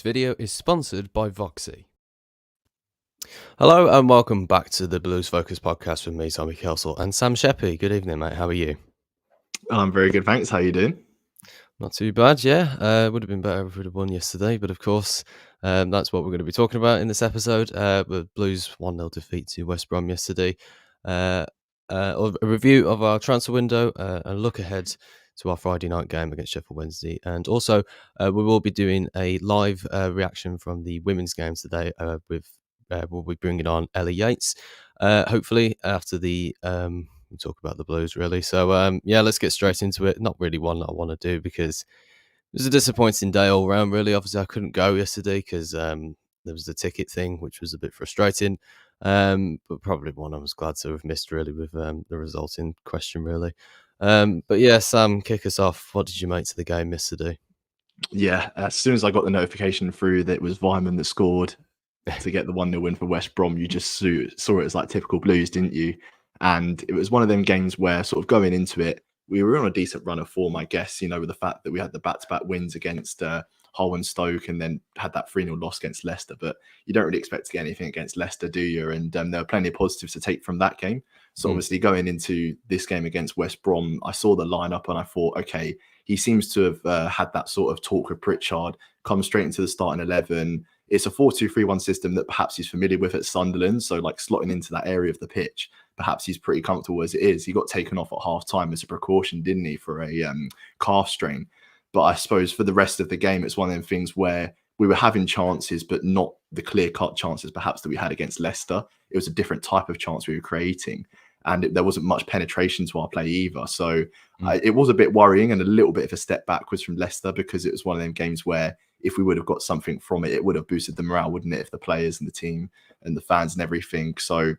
video is sponsored by Voxy. Hello and welcome back to the Blues Focus podcast with me, Tommy Kelsall, and Sam Sheppy. Good evening, mate. How are you? I'm very good, thanks. How you doing? Not too bad, yeah. Would have been better if we'd have won yesterday, but of course, that's what we're going to be talking about in this episode. With Blues 1-0 defeat to West Brom yesterday. A review of our transfer window, a look ahead to our Friday night game against Sheffield Wednesday, and also we will be doing a live reaction from the women's game today. We'll be bringing on Ellie Yates, hopefully after the. We talk about the Blues really. So yeah, let's get straight into it. Not really one that I want to do because it was a disappointing day all round. Really, obviously I couldn't go yesterday because there was the ticket thing, which was a bit frustrating. But probably one I was glad to have missed really with the result in question really. But yeah, Sam, kick us off. What did you make to the game yesterday? Yeah, as soon as I got the notification through that it was Vyman that scored to get the 1-0 win for West Brom, you just saw it as like typical Blues, didn't you? And it was one of them games where sort of going into it, we were on a decent run of form, I guess, with the fact that we had the back-to-back wins against Hull and Stoke and then had that 3-0 loss against Leicester. But you don't really expect to get anything against Leicester, do you? And there were plenty of positives to take from that game. So obviously going into this game against West Brom, I saw the lineup and I thought, okay, he seems to have had that sort of talk with Pritchard, come straight into the starting 11. It's a 4-2-3-1 system that perhaps he's familiar with at Sunderland. So like slotting into that area of the pitch, perhaps he's pretty comfortable as it is. He got taken off at half time as a precaution, didn't he, for a calf strain. But I suppose for the rest of the game, it's one of them things where we were having chances, but not the clear-cut chances perhaps that we had against Leicester. It was a different type of chance we were creating. And there wasn't much penetration to our play either. So it was a bit worrying and a little bit of a step backwards from Leicester because it was one of them games where if we would have got something from it, it would have boosted the morale, wouldn't it? If the players and the team and the fans and everything. So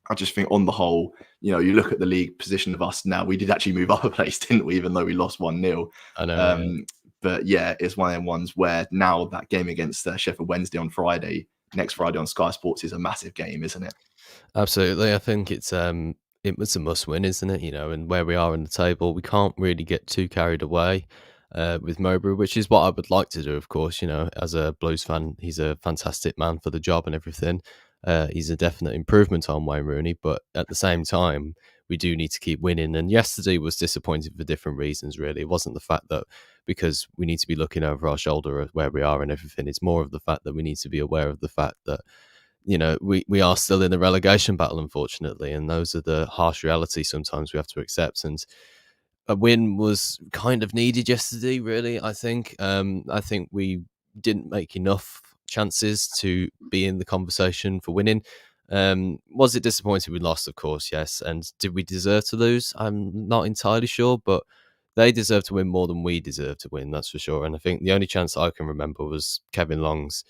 I just think on the whole, you look at the league position of us now, we did actually move up a place, didn't we? Even though we lost 1-0. I know. But yeah, it's one of them ones where now that game against Sheffield Wednesday on Friday, next Friday on Sky Sports is a massive game, isn't it? Absolutely. I think it was a must win, isn't it? And where we are in the table, we can't really get too carried away with Mowbray, which is what I would like to do, of course. As a Blues fan, he's a fantastic man for the job and everything. He's a definite improvement on Wayne Rooney, but at the same time, we do need to keep winning. And yesterday was disappointing for different reasons, really. It wasn't the fact that because we need to be looking over our shoulder at where we are and everything. It's more of the fact that we need to be aware of the fact that we are still in the relegation battle, unfortunately, and those are the harsh realities sometimes we have to accept. And a win was kind of needed yesterday, really. I think we didn't make enough chances to be in the conversation for winning. Was it disappointing we lost? Of course, yes. And did we deserve to lose? I'm not entirely sure, but they deserve to win more than we deserve to win, that's for sure. And I think the only chance I can remember was Kevin Long's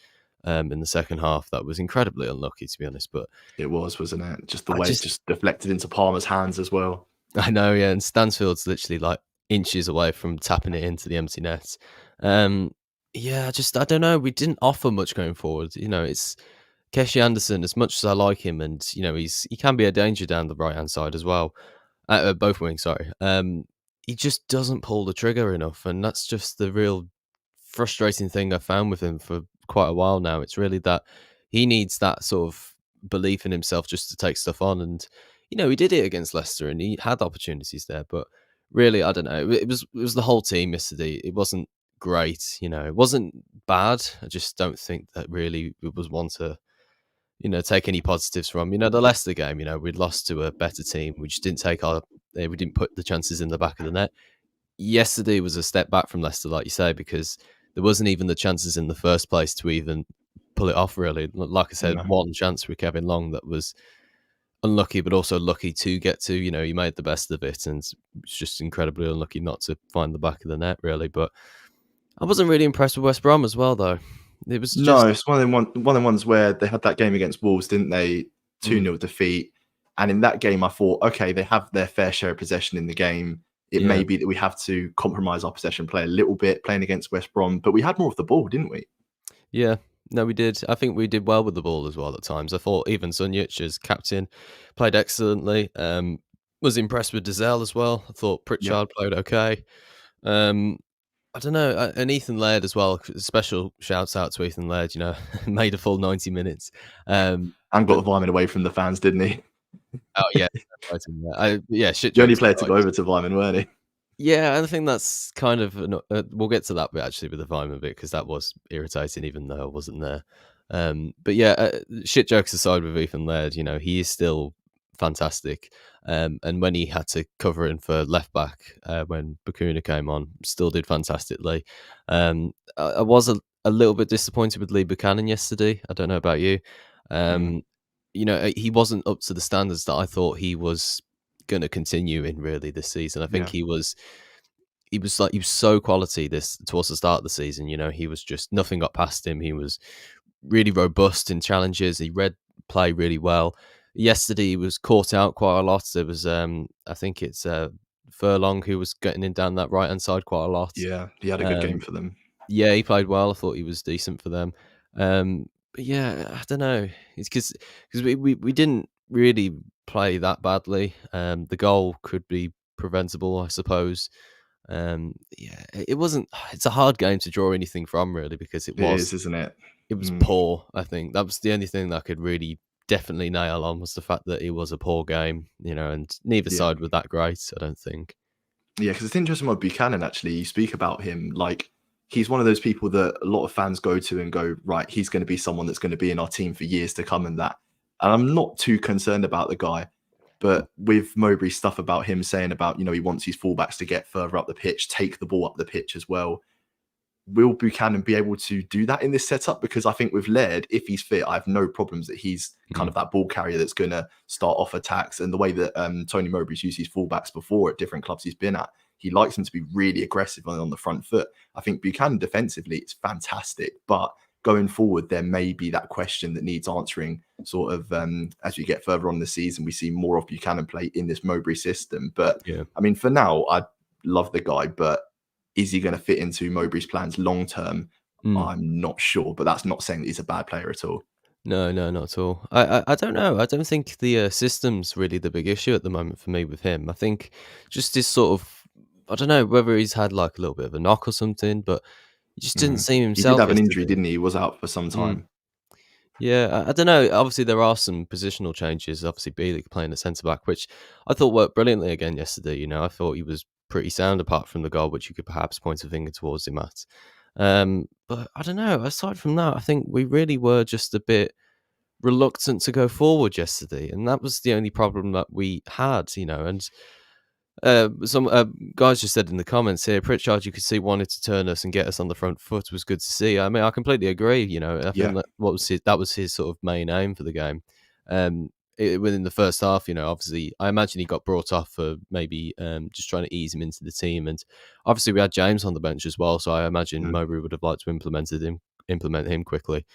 in the second half. That was incredibly unlucky, to be honest. But it wasn't it? Just the way it just deflected into Palmer's hands as well. I know, yeah. And Stansfield's literally like inches away from tapping it into the empty net. Yeah, I don't know. We didn't offer much going forward. It's Keshi Anderson. As much as I like him, and he can be a danger down the right hand side as well, both wings. Sorry. He just doesn't pull the trigger enough, and that's just the real frustrating thing I found with him for quite a while now. It's really that he needs that sort of belief in himself just to take stuff on. And he did it against Leicester and he had opportunities there, but really, I don't know. It was the whole team yesterday. It wasn't great. It wasn't bad. I just don't think that really it was one to take any positives from. The Leicester game, we'd lost to a better team. We just didn't we didn't put the chances in the back of the net. Yesterday was a step back from Leicester, like you say, because there wasn't even the chances in the first place to even pull it off, really. Like I said, one chance with Kevin Long that was unlucky, but also lucky to get to. He made the best of it, and it's just incredibly unlucky not to find the back of the net, really. But I wasn't really impressed with West Brom as well, though. It was it's one of them ones where they had that game against Wolves, didn't they? 2-0 defeat. And in that game, I thought, okay, they have their fair share of possession in the game. It may be that we have to compromise our possession play a little bit playing against West Brom, but we had more of the ball, didn't we? Yeah, no, we did. I think we did well with the ball as well at times. I thought even Sunjic as captain played excellently. Was impressed with Dizelle as well. I thought Pritchard played okay. I don't know, and Ethan Laird as well. Special shouts out to Ethan Laird. Made a full 90 minutes. Um, And got but the Vyman away from the fans, didn't he? oh yeah, right in there. Yeah, shit The only jokes player to aside. go over to Vyman, weren't he? Yeah, I think that's kind of we'll get to that bit actually with the Vyman bit because that was irritating, even though I wasn't there. But yeah, shit jokes aside with Ethan Laird, he is still fantastic. And when he had to cover in for left back when Bakuna came on, still did fantastically. I was a little bit disappointed with Lee Buchanan yesterday. I don't know about you. Mm, Um, he wasn't up to the standards that I thought he was going to continue in really this season. I think yeah, he was so quality this towards the start of the season. He was just nothing got past him. He was really robust in challenges. He read play really well. Yesterday he was caught out quite a lot. There was I think it's Furlong who was getting in down that right hand side quite a lot. yeah, he had a good game Um, for them. yeah, he played well. I thought he was decent for them. But yeah, I don't know. It's because we didn't really play that badly. The goal could be preventable, I suppose. Yeah, it wasn't. It's a hard game to draw anything from, really, because it It was is, isn't it? it was Mm, poor. I think that was the only thing that I could really definitely nail on was the fact that it was a poor game. And neither yeah. side were that great. I don't think. Yeah, because it's interesting about Buchanan, actually. You speak about him like he's one of those people that a lot of fans go to and go, right, he's going to be someone that's going to be in our team for years to come and that. And I'm not too concerned about the guy. But with Mowbray's stuff about him saying about, he wants his fullbacks to get further up the pitch, take the ball up the pitch as well. Will Buchanan be able to do that in this setup? Because I think with Laird, if he's fit, I have no problems that he's kind Mhm. of that ball carrier that's going to start off attacks. And the way that Tony Mowbray's used his fullbacks before at different clubs he's been at, he likes them to be really aggressive on the front foot. I think Buchanan defensively is fantastic, but going forward, there may be that question that needs answering sort of as we get further on the season. We see more of Buchanan play in this Mowbray system. But Yeah. I mean, for now, I love the guy, but is he going to fit into Mowbray's plans long term? Mm. I'm not sure, but that's not saying that he's a bad player at all. No, no, not at all. I don't know. I don't think the system's really the big issue at the moment for me with him. I think just this sort of, I don't know whether he's had like a little bit of a knock or something, but he just didn't Mm. seem He did himself have an injury, yesterday. didn't he? He was out for some Mm. time. Yeah, I don't know. Obviously, there are some positional changes. Obviously, Bealey playing the centre back, which I thought worked brilliantly again yesterday. I thought he was pretty sound apart from the goal, which you could perhaps point a finger towards him at. But I don't know. Aside from that, I think we really were just a bit reluctant to go forward yesterday, and that was the only problem that we had. And some guys just said in the comments here, Pritchard, you could see wanted to turn us and get us on the front foot was good to see. I mean, I completely agree. I think Yeah. that was his sort of main aim for the game. Within the first half, obviously, I imagine he got brought off for maybe just trying to ease him into the team, and obviously we had James on the bench as well, so I imagine Mm. Mowbray would have liked to implement him quickly.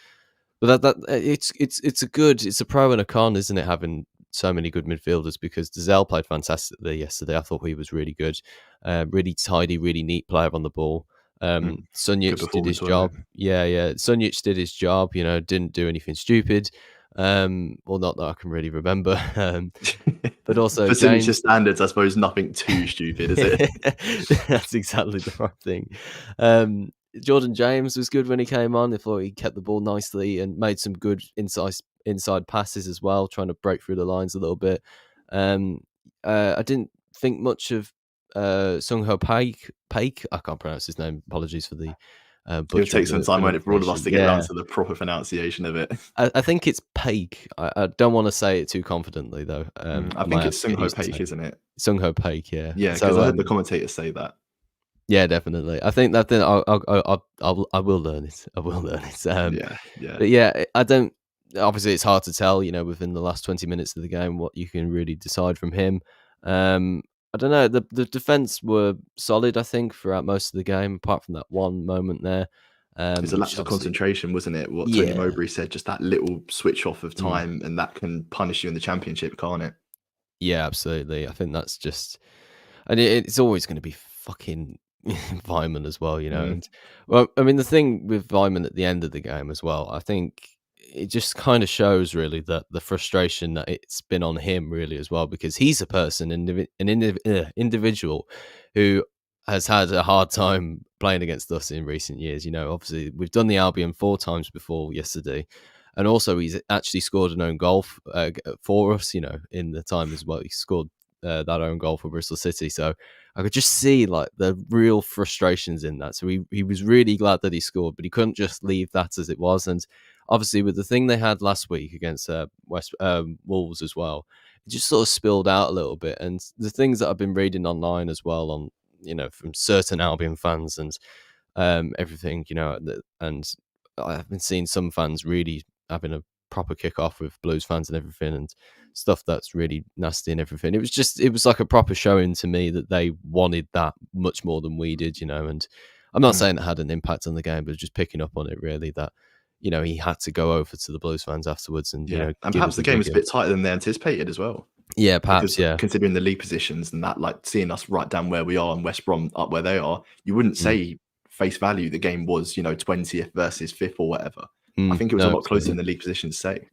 But it's a pro and a con, isn't it? Having so many good midfielders because Dazelle played fantastically yesterday. I thought he was really good, really tidy, really neat player on the ball. Mm. Good Sunjic did his performance, wasn't job. Yeah, yeah. Sunjic did his job. Didn't do anything stupid. Well, not that I can really remember. it? But also For signature James. standards, I suppose nothing too stupid, is it? That's exactly the right thing. Jordan James was good when he came on. I thought he kept the ball nicely and made some good inside passes as well, trying to break through the lines a little bit. Um, I didn't think much of Sung Ho Paik. I can't pronounce his name. Apologies for the It would butchering take some the time, won't it, for all of us pronunciation. to get round Yeah, to the proper pronunciation of it. I think it's Paik. I don't want to say it too confidently though. I I might think have it's to get Sungho used to Paik, saying isn't it? Sung Ho Paik. Yeah. Yeah, because So I heard the commentators say that. yeah, definitely. I think that then I will learn it. I will learn it. Yeah, yeah. But yeah, I don't. Obviously, it's hard to tell. Within the last 20 minutes of the game, what you can really decide from him. I don't know. The defense were solid. I think throughout most of the game, apart from that one moment there, It's a which lapse of obviously, concentration, wasn't it? What Tony yeah, Mowbray said, just that little switch off of mm, time, and that can punish you in the championship, can't it? yeah, absolutely. I think that's just, and it's always going to be fucking Vyman as well. Mm. And well, I mean, the thing with Vyman at the end of the game as well, I think it just kind of shows really that the frustration that it's been on him really as well, because he's a person, individual who has had a hard time playing against us in recent years. You know, obviously we've done the Albion 4 times before yesterday, and also he's actually scored an own goal for us. You know, in the time as well, he scored that own goal for Bristol City. So I could just see like the real frustrations in that. So he was really glad that he scored, but he couldn't just leave that as it was. And obviously with the thing they had last week against West Wolves as well, it just sort of spilled out a little bit. And the things that I've been reading online as well on, you know, from certain Albion fans and everything, you know, and I've been seeing some fans really having a proper kick off with Blues fans and everything, and stuff that's really nasty and everything. It was like a proper showing to me that they wanted that much more than we did, you know. And I'm not Mm. saying it had an impact on the game, but just picking up on it really that, you know, he had to go over to the Blues fans afterwards and, you Yeah, know, and give perhaps us the a game dig was a in. bit tighter than they anticipated as well. Yeah, perhaps, Because yeah. considering the league positions and that, like seeing us right down where we are and West Brom up where they are, you wouldn't Mm, say face value the game was, 20th versus 5th or whatever. I mm, think it was a no, lot closer absolutely. than the league positions say.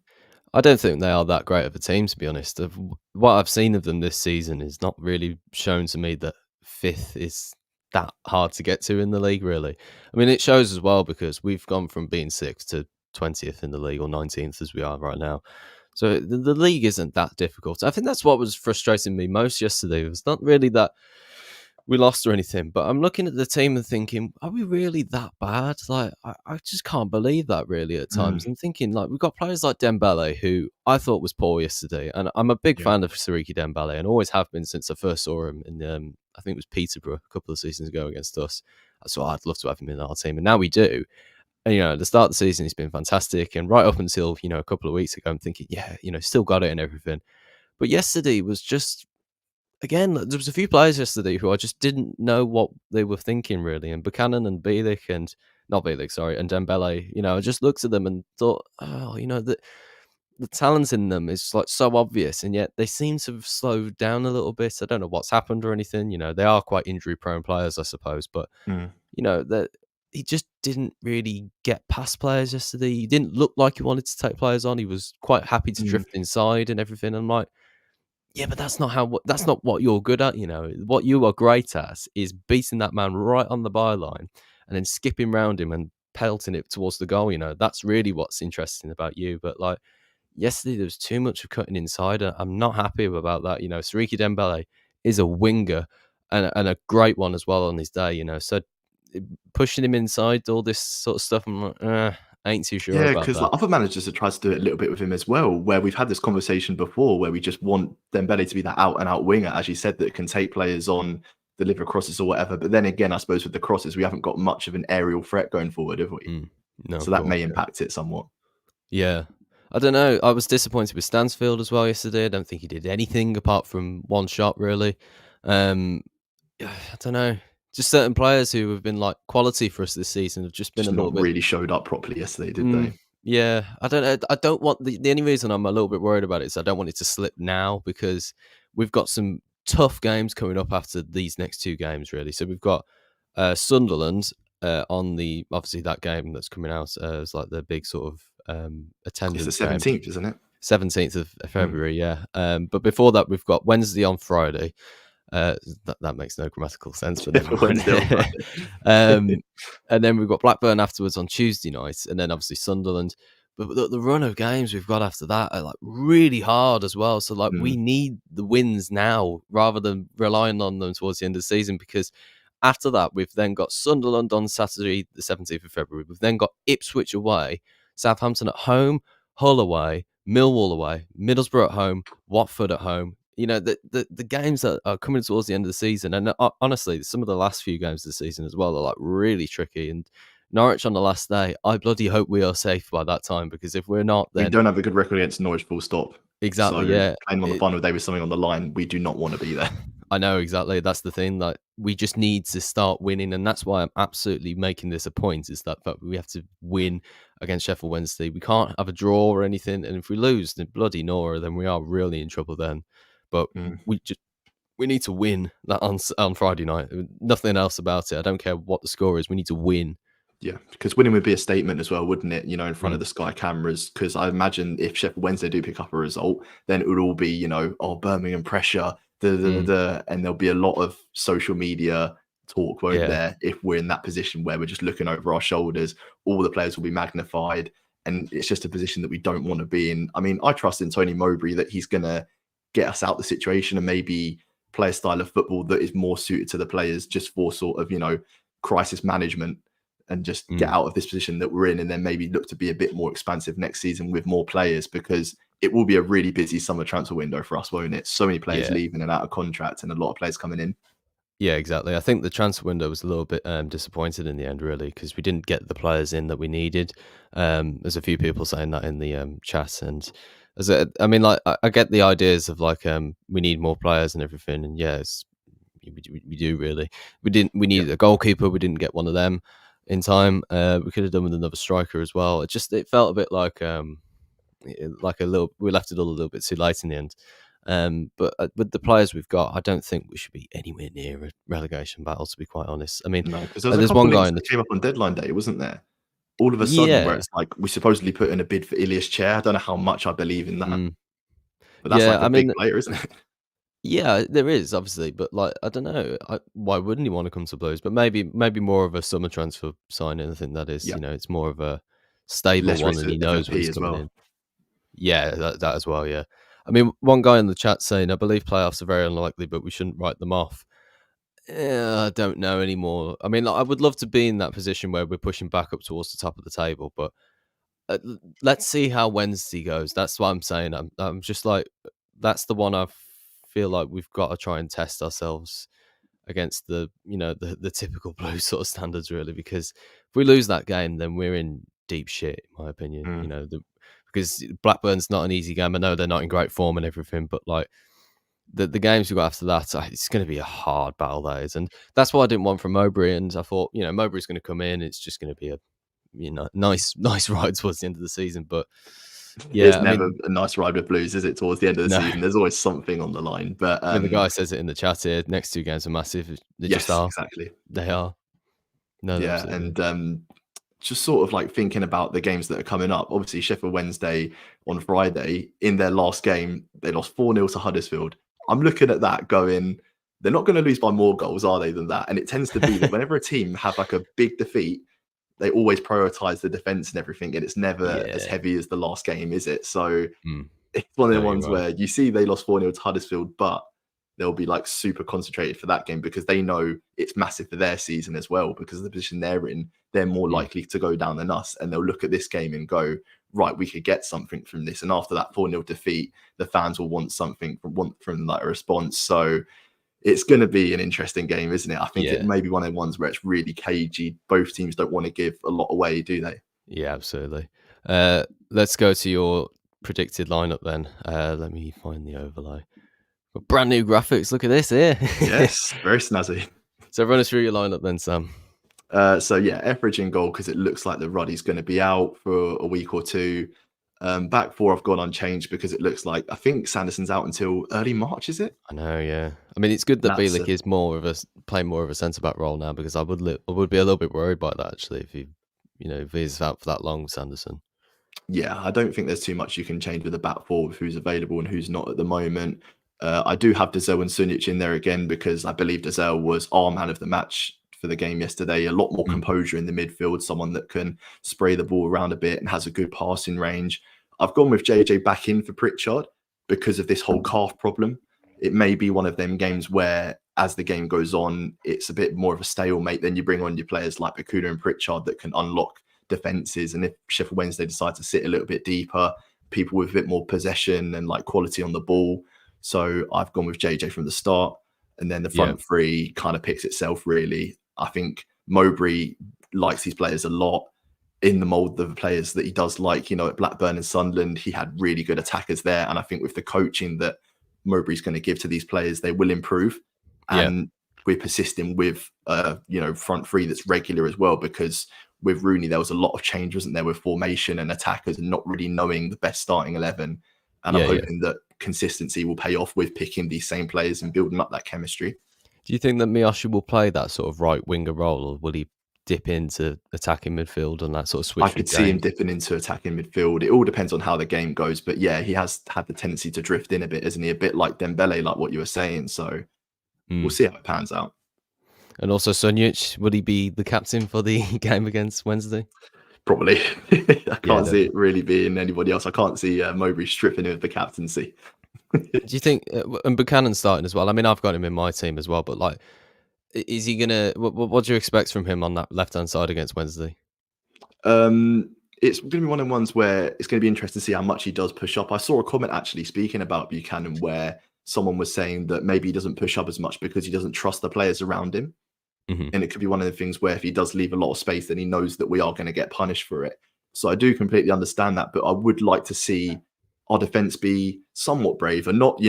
I don't think they are that great of a team, to be honest. Of what I've seen of them this season is not really shown to me that fifth is that hard to get to in the league, really. I mean, it shows as well because we've gone from being sixth to 20th in the league or 19th as we are right now. So the league isn't that difficult. I think that's what was frustrating me most yesterday. It was not really that we lost or anything, but I'm looking at the team and thinking, are we really that bad? Like, I just can't believe that really at times. Mm, And thinking, like, we've got players like Dembele, who I thought was poor yesterday. And I'm a big yeah. fan of Siriki Dembele and always have been since I first saw him in, I think it was Peterborough a couple of seasons ago against us. So I'd love to have him in our team. And now we do. And, you know, at the start of the season, he's been fantastic. And right up until, you know, a couple of weeks ago, I'm thinking, yeah, you know, still got it and everything. But yesterday was just, again, there was a few players yesterday who I just didn't know what they were thinking really, and Buchanan and Bielik and not Bielik, sorry, and Dembele. You know, I just looked at them and thought, oh, you know, the talent in them is like so obvious, and yet they seem to have slowed down a little bit. I don't know what's happened or anything. You know, they are quite injury prone players, I suppose, but Mm, you know that he just didn't really get past players yesterday. He didn't look like he wanted to take players on. He was quite happy to mm, drift inside and everything. I'm like, yeah, but that's not what you're good at, you know. What you are great at is beating that man right on the byline and then skipping round him and pelting it towards the goal, you know. That's really what's interesting about you. But like yesterday there was too much of cutting inside. I'm not happy about that, you know. Siriki Dembele is a winger and a great one as well on his day, you know. So pushing him inside, all this sort of stuff, I'm like, I ain't too sure Yeah, about because that. like other managers have tried to do it a little bit with him as well, where we've had this conversation before, where we just want Dembele to be that out and out winger, as you said, that can take players on, deliver crosses or whatever. But then again, I suppose with the crosses, we haven't got much of an aerial threat going forward, have we? Mm. No, So of that course, may yeah. impact it somewhat. Yeah. I don't know. I was disappointed with Stansfield as well yesterday. I don't think he did anything apart from one shot, really. Um, I don't know. Just certain players who have been like quality for us this season have just been a Just little not bit. really showed up properly yesterday, did Mm, they? yeah, I don't know. I don't want the only reason I'm a little bit worried about it is I don't want it to slip now because we've got some tough games coming up after these next two games, really. So we've got Sunderland on the obviously that game that's coming out as like the big sort of It's the attendance game. 17th, isn't it? 17th of Mm. February, yeah. But before that, we've got Wednesday on Friday. That makes no grammatical sense, but Yeah, never mind. Wednesday on Friday. um, and then we've got Blackburn afterwards on Tuesday night, and then obviously Sunderland. But the run of games we've got after that are like really hard as well. So like we Mm. need the wins now rather than relying on them towards the end of the season because after that we've then got Sunderland on Saturday, the 17th of February. We've then got Ipswich away, Southampton at home, Hull away, Millwall away, Middlesbrough at home, Watford at home. You know, the games that are coming towards the end of the season, and honestly, some of the last few games of the season as well are like really tricky. And Norwich on the last day, I bloody hope we are safe by that time because if we're not, We then don't have a good record against Norwich, full stop. exactly, So yeah. playing on the It, final day with something on the line, we do not want to be there. I know exactly. That's the thing. Like we just need to start winning, and that's why I'm absolutely making this a point. Is that we have to win against Sheffield Wednesday. We can't have a draw or anything, and if we lose, then bloody Nora, then we are really in trouble then. But Mm. we need to win that on Friday night. Nothing else about it. I don't care what the score is. We need to win. Yeah, because winning would be a statement as well, wouldn't it? In front of Mm, the Sky cameras. Because I imagine if Sheffield Wednesday do pick up a result, then it would all be, oh, Birmingham pressure, mm, and there'll be a lot of social media talk, won't Yeah, there? If we're in that position where we're just looking over our shoulders, all the players will be magnified, and it's just a position that we don't want to be in. I mean, I trust in Tony Mowbray that he's going to get us out the situation and maybe play a style of football that is more suited to the players, just for sort of, crisis management, and just get mm, out of this position that we're in, and then maybe look to be a bit more expansive next season with more players, because it will be a really busy summer transfer window for us, won't it? So many players yeah. leaving and out of contract, and a lot of players coming in. Yeah, exactly. I think the transfer window was a little bit disappointed in the end, really, because we didn't get the players in that we needed. There's a few people saying that in the chat, and I mean, like, I get the ideas of like we need more players and everything, and yes, we do really. We didn't. We Yeah. needed a goalkeeper. We didn't get one of them in time. We could have done with another striker as well. It felt a bit like a little. We left it all a little bit too late in the end. But with the players we've got, I don't think we should be anywhere near a relegation battle. To be quite honest, I mean, No, because there was a there's couple one of guy links in the that came up on deadline day, wasn't there? All of a sudden, where yeah, it's like we supposedly put in a bid for Ilias Chair. I don't know how much I believe in that, mm, but that's yeah. like a I big mean, player, isn't it? yeah, there is obviously, but like I don't know, why wouldn't he want to come to Blues? But maybe more of a summer transfer signing. I think that is, Yeah, it's more of a stable less one, risk and he of knows when FP he's as coming well. in. Yeah, that as well. Yeah, I mean, one guy in the chat saying, "I believe playoffs are very unlikely, but we shouldn't write them off." Yeah, I don't know anymore. I mean, like, I would love to be in that position where we're pushing back up towards the top of the table, but let's see how Wednesday goes. That's what I'm saying. I'm just like, that's the one I feel like we've got to try and test ourselves against the typical blue sort of standards, really, because if we lose that game, then we're in deep shit, in my opinion. Mm. Because Blackburn's not an easy game. I know they're not in great form and everything, but like the games we got after that, it's going to be a hard battle, that is, and that's what I didn't want from Mowbray. And I thought, Mowbray's going to come in. It's just going to be a nice nice ride towards the end of the season. But It's yeah, I never mean, a nice ride with Blues, is it? Towards the end of the no, season, there's always something on the line. But I mean the guy says it in the chat here. Next two games are massive. They just yes, are. exactly. They are. No, they Yeah, absolutely. and just sort of like thinking about the games that are coming up. Obviously, Sheffield Wednesday on Friday, in their last game, they lost 4-0 to Huddersfield. I'm looking at that going, they're not going to lose by more goals, are they, than that? And it tends to be that whenever a team have like a big defeat, they always prioritize the defense and everything, and it's never as Yeah. heavy as the last game, is it? So Mm. it's one of the No, you're ones right. where you see they lost 4-0 to Huddersfield, but they'll be like super concentrated for that game because they know it's massive for their season as well. Because of the position they're in, they're more Mm. likely to go down than us. And they'll look at this game and go, right, we could get something from this. And after that 4-0 defeat, the fans will want something from like a response. So it's going to be an interesting game, isn't it? I think it Yeah. may be one of the ones where it's really cagey. Both teams don't want to give a lot away, do they? Yeah, absolutely. Let's go to your predicted lineup then. Let me find the overlay. Got brand new graphics. Look at this here. Yes, very snazzy. So run us through your lineup then, Sam. So yeah, Etheridge in goal because it looks like the Ruddy's going to be out for a week or two. Back four I've gone unchanged because it looks like I think Sanderson's out until early March, is it? I know, yeah. I mean, it's good And that that's Bielik is more of playing more of a centre back role now, because I would be a little bit worried by that actually if he's out for that long, Sanderson. yeah. I don't think there's too much you can change with the back four with who's available and who's not at the moment. I do have Dezel and Sunic in there again because I believe Dezel was our man of the match for the game yesterday. A lot more Mm. composure in the midfield, someone that can spray the ball around a bit and has a good passing range. I've gone with JJ back in for Pritchard because of this whole calf problem. It may be one of them games where, as the game goes on, it's a bit more of a stalemate. Then you bring on your players like Bakuna and Pritchard that can unlock defenses. And if Sheffield Wednesday decide to sit a little bit deeper, people with a bit more possession and like quality on the ball. So I've gone with JJ from the start. And then the Yeah, front three kind of picks itself, really. I think Mowbray likes these players a lot in the mold of the players that he does like, at Blackburn and Sunderland, he had really good attackers there. And I think with the coaching that Mowbray's going to give to these players, they will improve. yeah, And we're persisting with, front three that's regular as well, because with Rooney, there was a lot of change, wasn't there, with formation and attackers and not really knowing the best starting 11. And I'm yeah. hoping that consistency will pay off with picking these same players and building up that chemistry. Do you think that Miyoshi will play that sort of right winger role, or will he dip into attacking midfield and that sort of I switch through could see him games? dipping into attacking midfield. It all depends on how the game goes. But yeah, he has had the tendency to drift in a bit, isn't he? A bit like Dembele, like what you were saying. So we'll Mm. see how it pans out. And also Sunjic, would he be the captain for the game against Wednesday? Probably. I Yeah, can't see definitely. it really being anybody else. I can't see Mowbray stripping him of the captaincy. Do you think and Buchanan's starting as well? I mean, I've got him in my team as well, but like, is he gonna? What do you expect from him on that left hand side against Wednesday? It's going to be one of the ones where it's going to be interesting to see how much he does push up. I saw a comment actually speaking about Buchanan where someone was saying that maybe he doesn't push up as much because he doesn't trust the players around him. Hmm. And it could be one of the things where if he does leave a lot of space, then he knows that we are going to get punished for it. So I do completely understand that, but I would like to see our defense be somewhat brave and not,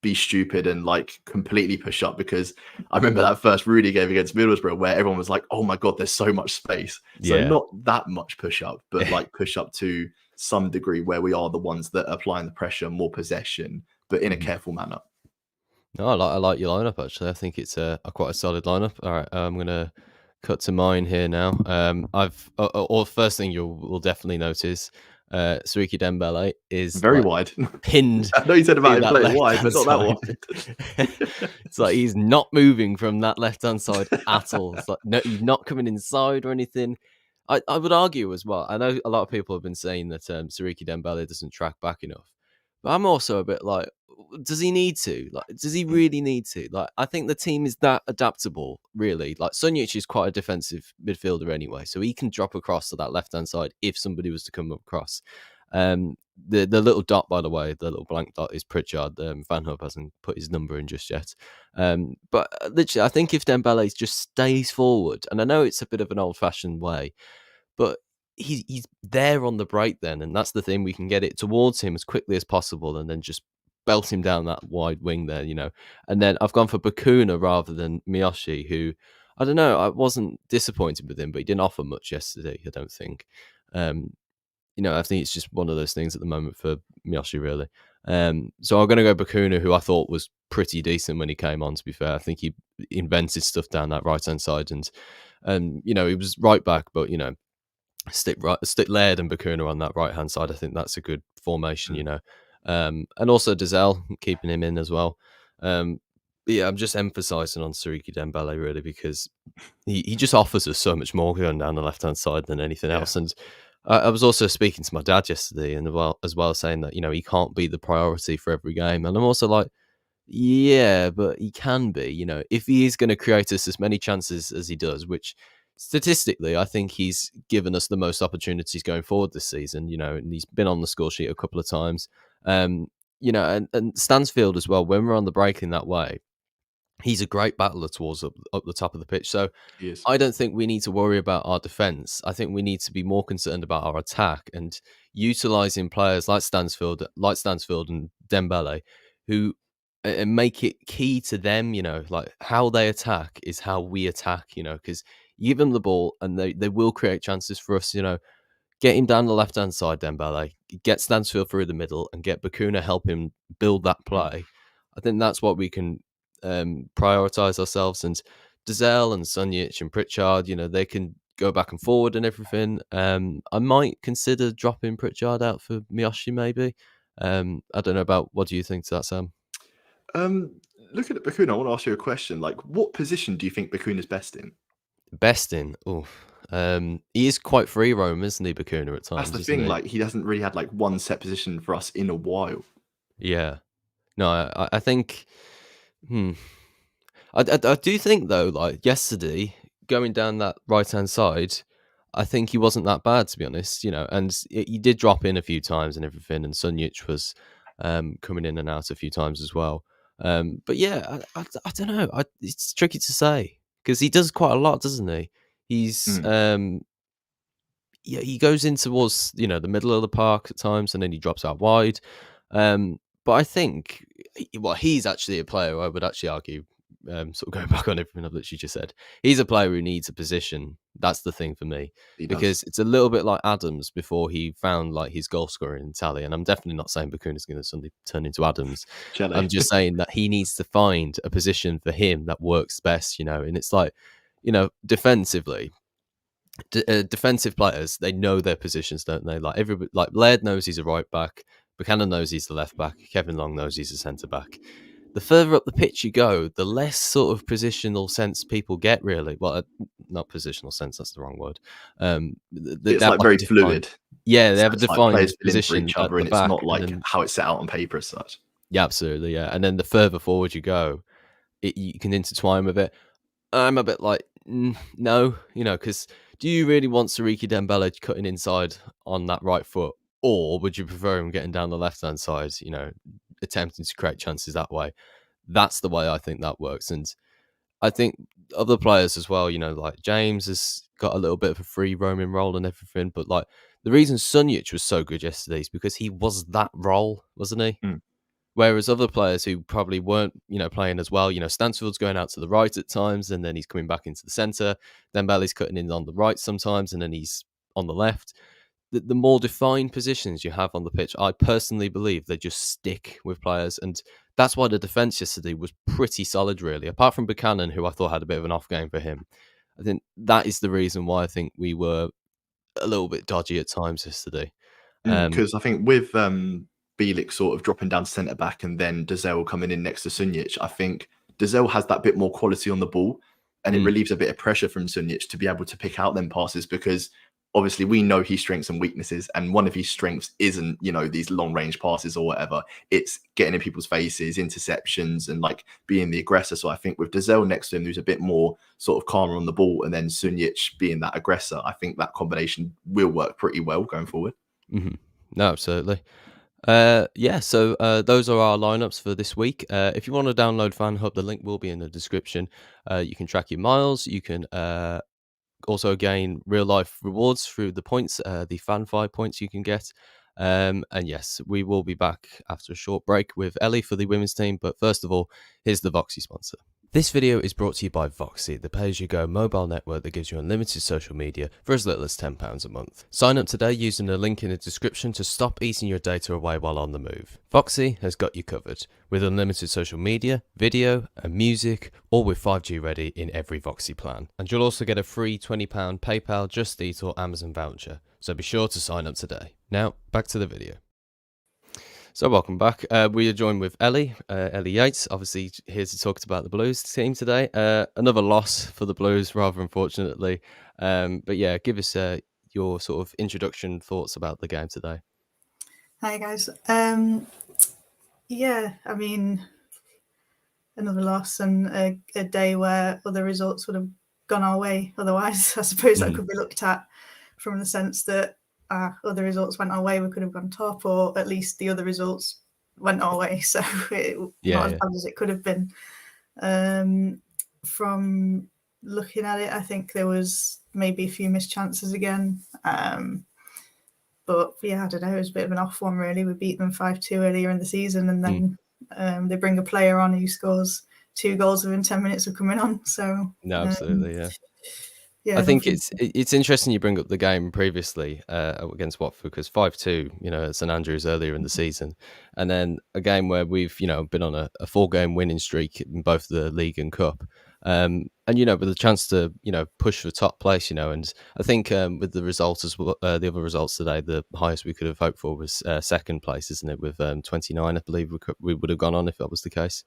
be stupid and like completely push up. Because I remember that first Rudy game against Middlesbrough where everyone was like, "Oh my god, there's so much space." So Yeah. not that much push up, but like push up to some degree where we are the ones that are applying the pressure, more possession, but in a Mhm. careful manner. No, I like your lineup actually. I think it's a quite a solid lineup. All right, I'm gonna cut to mine here now. I've or first thing you will definitely notice, Sariki Dembele is Very like wide. pinned I know you said to about him that playing left wide, hand but not that side. wide. It's like he's not moving from that left hand side at all. It's like no, he's not coming inside or anything. I would argue as well. I know a lot of people have been saying that Sariki Dembele doesn't track back enough, but I'm also a bit like, does he need to? Like, does he really need to? Like, I think the team is that adaptable, really. Like, Sunjic is quite a defensive midfielder anyway, so he can drop across to that left hand side if somebody was to come across. The little dot, by the way, the little blank dot is Pritchard. Van Hub hasn't put his number in just yet. But literally, I think if Dembele just stays forward, and I know it's a bit of an old fashioned way, but he's there on the break then, and that's the thing. We can get it towards him as quickly as possible, and then just belt him down that wide wing there, you know. And then I've gone for Bakuna rather than Miyoshi, who I don't know. I wasn't disappointed with him, but he didn't offer much yesterday. I don't think. Um, I think it's just one of those things at the moment for Miyoshi, really. So I'm going to go Bakuna, who I thought was pretty decent when he came on. To be fair, I think he invented stuff down that right hand side, and he was right back, but stick Laird and Bakuna on that right hand side. I think that's a good formation, Mm. and also Dazelle keeping him in as well. But yeah, I'm just emphasising on Sariki Dembele really because he just offers us so much more going down the left hand side than anything Yeah. else. And I was also speaking to my dad yesterday, and as well saying that he can't be the priority for every game. And I'm also like, yeah, but he can be, if he is going to create us as many chances as he does, which statistically, I think he's given us the most opportunities going forward this season, and he's been on the score sheet a couple of times. Um, and Stansfield as well, when we're on the break in that way, he's a great battler towards up the top of the pitch. So He is. I don't think we need to worry about our defense. I think we need to be more concerned about our attack and utilizing players like Stansfield and Dembele, who and make it key to them. Like how they attack is how we attack. Because you give them the ball and they will create chances for us. Get him down the left hand side, Dembele. Get Stansfield through the middle and get Bakuna help him build that Mm. play. I think that's what we can prioritize ourselves. And Dazelle and Sunjic and Pritchard, they can go back and forward and everything. I might consider dropping Pritchard out for Miyoshi, maybe. I don't know about what do you think to that, Sam? Um, Looking at Bakuna, I want to ask you a question. Like, what position do you think Bakuna is best in? Best in. Oh, he is quite free roam, isn't he, Bakuna at That's the times, isn't thing. he? Like, he hasn't really had like one set position for us in a while. Yeah. No, I think. Hmm. I do think though, like yesterday, going down that right hand side, I think he wasn't that bad to be honest. And he did drop in a few times and everything, and Sunjic was coming in and out a few times as well. But yeah, I don't know. It's tricky to say because he does quite a lot, doesn't he? He's Mm. yeah, he goes in towards the middle of the park at times, and then he drops out wide. But I think, well, he's actually a player who I would actually argue, sort of going back on everything I've literally just said. He's a player who needs a position. That's the thing for me He does. because it's a little bit like Adams before he found like his goal scoring tally. And I'm definitely not saying Bakuna's going to suddenly turn into Adams. I'm Chele. just saying that he needs to find a position for him that works best. And it's like, defensively defensive players, they know their positions, don't they? Like everybody, like Laird knows he's a right back, Buchanan knows he's the left back, Kevin Long knows he's a centre back. the further up the pitch you go, the less sort of positional sense people get. Really, well, not positional sense. That's the wrong word. They It's have like like a very defined. fluid. Yeah, they So have a it's like defined players fill in for position each at other, the and it's back, not and like then how it's set out on paper as such. yeah, absolutely, yeah, and then the further forward you go, you can intertwine with it. I'm a bit like, no, because do you really want Sariki Dembele cutting inside on that right foot, or would you prefer him getting down the left hand side? Attempting to create chances that way. That's the way I think that works, and I think other players as well. Like James has got a little bit of a free roaming role and everything, but like the reason Sunjic was so good yesterday is because he was that role, wasn't he? Mm. Whereas other players who probably weren't, playing as well, Stansfield's going out to the right at times and then he's coming back into the centre. Then Bailey's cutting in on the right sometimes and then he's on the left. The more defined positions you have on the pitch, I personally believe they just stick with players. And that's why the defence yesterday was pretty solid, really. Apart from Buchanan, who I thought had a bit of an off game for him. I think that is the reason why I think we were a little bit dodgy at times yesterday. Um, Because I think with Bielik sort of dropping down centre back and then Dazelle coming in next to Sunjic, I think Dazelle has that bit more quality on the ball, and it mm, relieves a bit of pressure from Sunjic to be able to pick out them passes, because obviously we know his strengths and weaknesses, and one of his strengths isn't, these long range passes or whatever. It's getting in people's faces, interceptions, and like being the aggressor. So I think with Dazelle next to him, who's a bit more sort of calmer on the ball, and then Sunjic being that aggressor, I think that combination will work pretty well going forward. mhm. No, absolutely. Yeah, so those are our lineups for this week. If you want to download FanHub, the link will be in the description. You can track your miles. You can also gain real life rewards through the points, the FanFi points you can get. And yes, we will be back after a short break with Ellie for the women's team. But first of all, here's the Voxy sponsor. This video is brought to you by Voxy, the pay-as-you-go mobile network that gives you unlimited social media for as little as £10 a month. Sign up today using the link in the description to stop eating your data away while on the move. Voxy has got you covered, with unlimited social media, video and music, all with 5G ready in every Voxy plan. And you'll also get a free £20 PayPal, Just Eat or Amazon voucher, so be sure to sign up today. Now, back to the video. So welcome back. We are joined with Ellie Yates, obviously here to talk about the Blues team today. Another loss for the Blues, rather unfortunately. But yeah, give us your sort of introduction thoughts about the game today. Hi guys. Yeah, I mean, another loss and a day where other results would have gone our way. Otherwise, I suppose that could be looked at from the sense that other results went our way, we could have gone top, or at least the other results went our way. So not as bad as it could have been. From looking at it, I think there was maybe a few missed chances again. But yeah, I don't know. It was a bit of an off one, really. We beat them 5-2 earlier in the season, and then they bring a player on who scores 2 goals within 10 minutes of coming on. So no, absolutely, yeah. Yeah, I think it's interesting you bring up the game previously against Watford, because 5-2, at St Andrews earlier in the season, and then a game where we've been on a 4-game winning streak in both the league and cup, and with a chance to push for top place, and I think with the results as well, the other results today, the highest we could have hoped for was second place, isn't it? With 29, I believe we would have gone on if that was the case.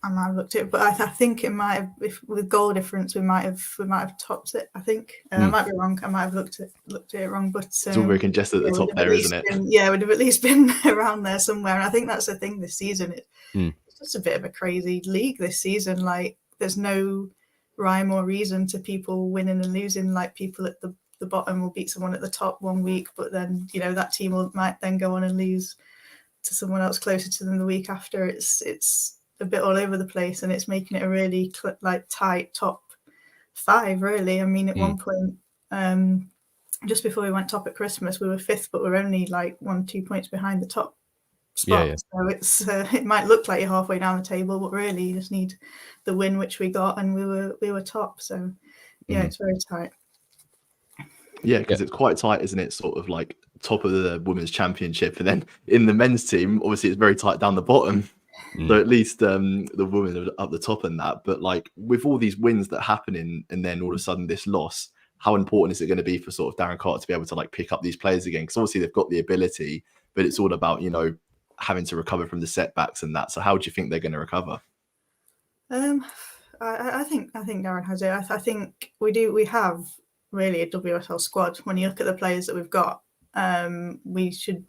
I might have looked at it, but I think it might have, if with goal difference, we might have topped it. I think I might be wrong. I might have looked at it wrong, but It's all very congested at the top there, isn't it? Yeah, would have at least been around there somewhere. And I think that's the thing this season. It's just a bit of a crazy league this season. Like, there's no rhyme or reason to people winning and losing. Like, people at the bottom will beat someone at the top one week, but then that team might then go on and lose to someone else closer to them the week after. It's a bit all over the place, and it's making it a really tight top 5, really. I mean, at one point, just before we went top at Christmas, we were 5th, but we're only 1-2 points behind the top spot. Yeah. So it's it might look like you're halfway down the table, but really you just need the win, which we got, and we were top. So yeah, it's very tight. Yeah, because it's quite tight, isn't it? Sort of like top of the women's championship, and then in the men's team, obviously it's very tight down the bottom. So at least the women are up the top in that. But with all these wins that happen and then all of a sudden this loss, how important is it going to be for sort of Darren Carter to be able to pick up these players again? Because obviously they've got the ability, but it's all about having to recover from the setbacks and that. So how do you think they're going to recover? I think Darren has it. I think we have really a WSL squad. When you look at the players that we've got, we should,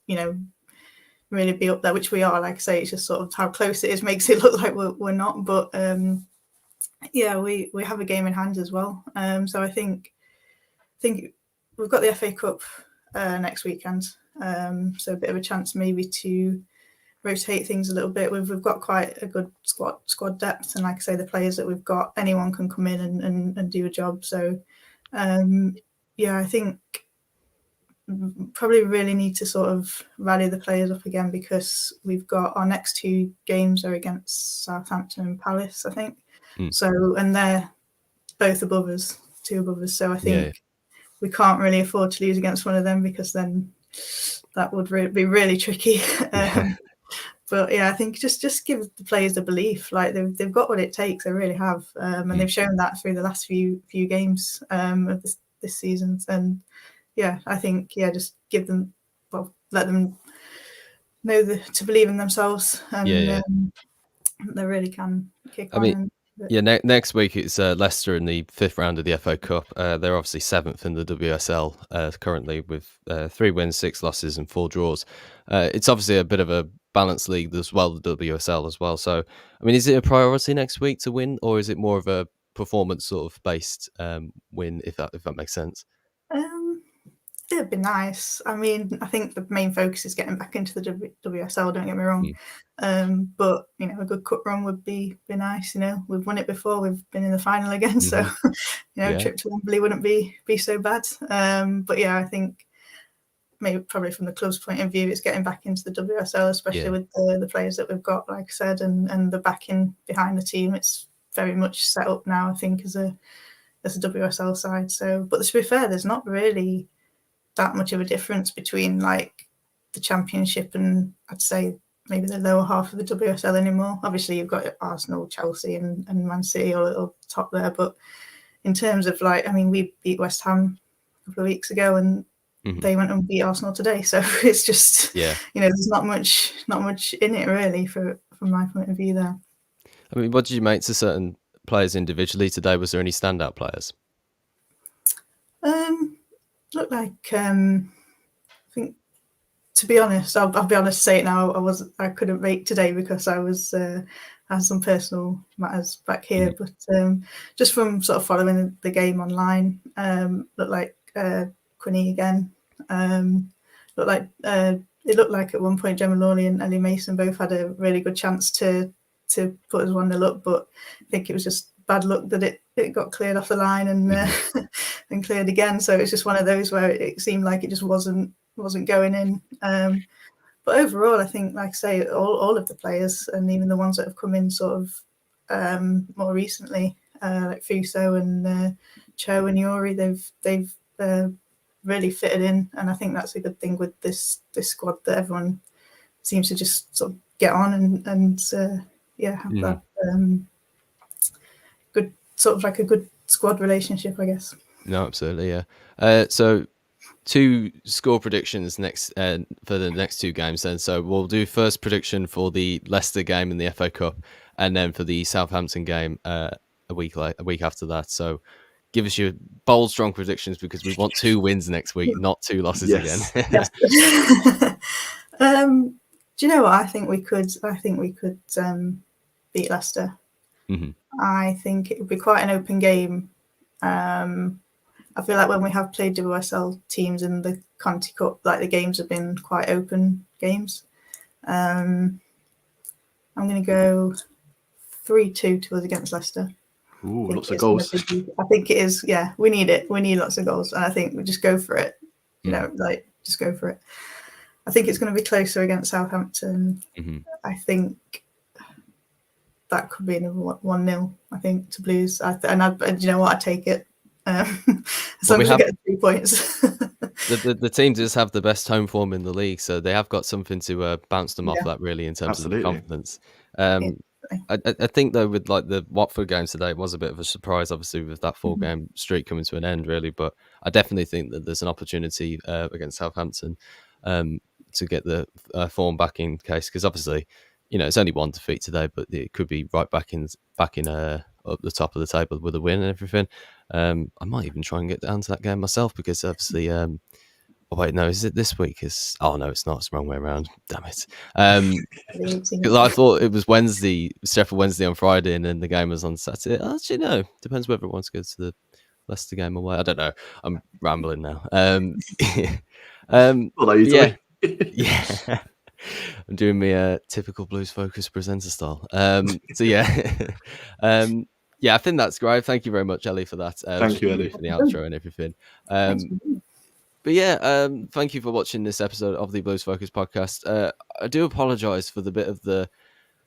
really be up there, which we are. Like I say, it's just sort of how close it is makes it look like we're not. But yeah, we have a game in hand as well. So I think we've got the FA Cup next weekend. So a bit of a chance maybe to rotate things a little bit. We've got quite a good squad depth, and like I say, the players that we've got, anyone can come in and do a job. So yeah, I think probably really need to sort of rally the players up again, because we've got our next 2 games are against Southampton and Palace, I think. So, and they're both above us, 2 above us. So I think we can't really afford to lose against one of them, because then that would be really tricky. But yeah, I think just give the players the belief, like they've got what it takes. They really have, and they've shown that through the last few games of this season. And yeah, I think just give them, let them know to believe in themselves, and they really can kick on. Next week it's Leicester in the 5th round of the FA Cup. They're obviously 7th in the WSL currently, with 3 wins, 6 losses, and 4 draws. It's obviously a bit of a balanced league as well, the WSL as well. So, I mean, is it a priority next week to win, or is it more of a performance sort of based win, if that makes sense? It'd be nice. I mean, I think the main focus is getting back into the WSL, don't get me wrong. But, a good cup run would be nice. We've won it before. We've been in the final again. So, trip to Wembley wouldn't be so bad. But yeah, I think probably from the club's point of view, it's getting back into the WSL, especially with the players that we've got, like I said, and the backing behind the team. It's very much set up now, I think, as a WSL side. So, but to be fair, there's not really that much of a difference between like the Championship and I'd say maybe the lower half of the WSL anymore. Obviously, you've got Arsenal, Chelsea, and Man City all at the top there. But in terms of we beat West Ham a couple of weeks ago, and they went and beat Arsenal today. So it's just there's not much in it really from my point of view there. I mean, what did you make to certain players individually today? Was there any standout players? Looked like I think, to be honest, I'll be honest, say it now. I couldn't rate today because I was had some personal matters back here. But just from sort of following the game online, looked like Quinny again. It looked like at one point Gemma Lawley and Ellie Mason both had a really good chance to put us 1-0 up, but I think it was just bad luck that it got cleared off the line and then cleared again. So it's just one of those where it seemed like it just wasn't going in. But overall, I think, like I say, all of the players, and even the ones that have come in sort of more recently, like Fuso and Cho and Yuri, they've really fitted in, and I think that's a good thing with this squad, that everyone seems to just sort of get on and have that good sort of like a good squad relationship, I guess. No, absolutely, yeah. So 2 score predictions next for the next 2 games then. So we'll do first prediction for the Leicester game in the FA Cup, and then for the Southampton game a week after that. So give us your bold, strong predictions, because we want 2 wins next week, not 2 losses again. Yes. Do you know what? I think we could beat Leicester. I think it would be quite an open game. I feel like when we have played WSL teams in the Conti Cup, like the games have been quite open games. I'm going to go 3-2 to us against Leicester. Ooh, lots of goals. I think it is. Yeah, we need it. We need lots of goals, and I think we just go for it. Just go for it. I think it's going to be closer against Southampton. I think that could be another 1-0. I think to Blues. And you know what? I take it. So we get 3 points. the team does have the best home form in the league, so they have got something to bounce them off that, really, in terms of confidence. I think though, with like the Watford games today, it was a bit of a surprise, obviously, with that 4-game streak coming to an end, really. But I definitely think that there's an opportunity against Southampton to get the form back in case, because obviously, it's only one defeat today, but it could be right back in up the top of the table with a win and everything. I might even try and get down to that game myself, because obviously, oh wait, no, is it this week? Oh no, it's not. It's the wrong way around. Damn it. Because I thought it was Wednesday, Sheffield Wednesday on Friday, and then the game was on Saturday. Actually, no. Depends whether it wants to go to the Leicester game away. I don't know. I'm rambling now. Yeah. I'm doing my typical Blues Focus presenter style. So yeah. Yeah, I think that's great. Thank you very much, Ellie, for that. Thank you, Ellie, for the outro and everything. But yeah, thank you for watching this episode of the Blues Focus podcast. I do apologise for the bit of the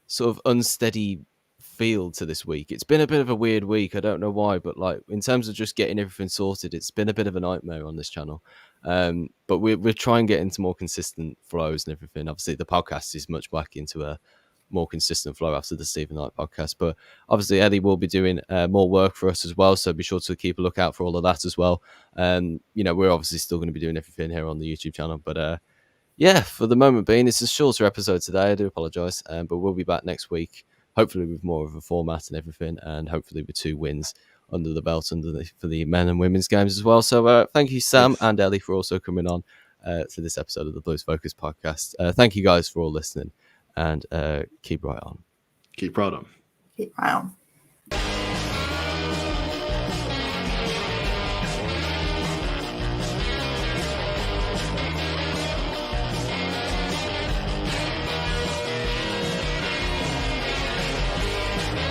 sort of unsteady feel to this week. It's been a bit of a weird week. I don't know why, but like in terms of just getting everything sorted, it's been a bit of a nightmare on this channel. But we're trying to get into more consistent flows and everything. Obviously, the podcast is much back into a more consistent flow after the Stephen Knight podcast. But obviously, Eddie will be doing more work for us as well. So be sure to keep a lookout for all of that as well. We're obviously still going to be doing everything here on the YouTube channel. But yeah, for the moment being, it's a shorter episode today. I do apologise. But we'll be back next week, hopefully with more of a format and everything, and hopefully with 2 wins under the belt for the men and women's games as well. So thank you, Sam and Ellie, for also coming on to this episode of the Blues Focus podcast. Thank you guys for all listening, and keep right on. Keep right on. Keep right on.